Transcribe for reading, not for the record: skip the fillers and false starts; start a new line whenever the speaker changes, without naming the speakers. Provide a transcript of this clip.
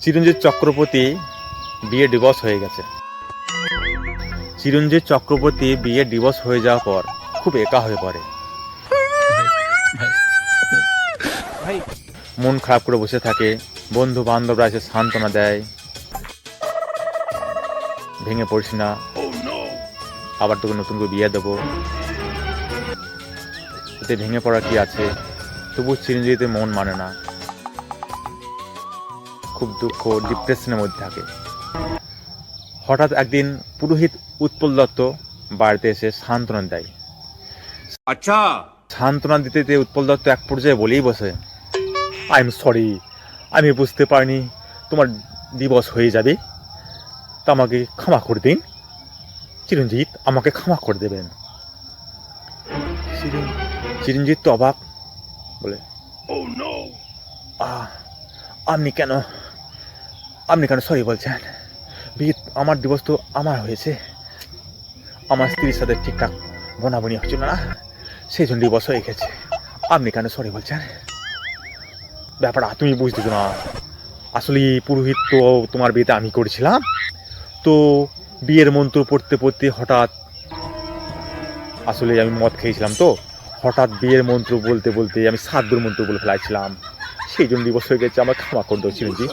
চিরঞ্জিত চক্রবর্তী বিয়ে ডিভোর্স হয়ে গেছে। চিরঞ্জিত চক্রবর্তী বিয়ে ডিভোর্স হয়ে যাওয়ার পর খুব একা হয়ে পড়ে। মন খারাপ করে বসে থাকে। বন্ধু বান্ধবরা এসে সান্ত্বনা দেয়, ভেঙে পড়িস না, আবার তোকে নতুন করে বিয়ে দেবো। এতে ভেঙে পড়া কি আছে? তবু চিরঞ্জিতের মন মানে না, খুব দুঃখ, ডিপ্রেশনের মধ্যে থাকে। হঠাৎ একদিন পুরোহিত উৎপল দত্ত বাড়িতে এসে সান্ত্বনা দেয়।
আচ্ছা,
সান্ত্বনা দিতে দিতে উৎপল দত্ত এক পর্যায়ে বলেই বসে, আই এম সরি, আমি বুঝতে পারিনি তোমার ডিভোর্স হয়ে যাবে, তা আমাকে ক্ষমা করে দিন চিরঞ্জিত, আমাকে ক্ষমা করে দেবেন। চিরঞ্জিত তো অবাক, বলে আপনি কেন সরি বলছেন? বিয়ে, আমার ডিভোর্স তো আমার হয়েছে, আমার স্ত্রীর সাথে ঠিকঠাক বনাবনি হচ্ছিল না, সেই জন্য ডিভোর্স হয়ে গেছে, আপনি কেন সরি বলছেন? ব্যাপারটা তুমি বুঝতেছো না, আসলে পুরোহিত তো তোমার বিয়েতে আমি করেছিলাম, তো বিয়ের মন্ত্র পড়তে পড়তে হঠাৎ, আসলে আমি মদ খেয়েছিলাম, তো হঠাৎ বিয়ের মন্ত্র বলতে বলতে আমি সাধুর মন্ত্র বলে ফেলাইছিলাম, সেই জন্য ডিভোর্স হয়ে গেছে, আমার ক্ষমা করে দিও চিরঞ্জিত।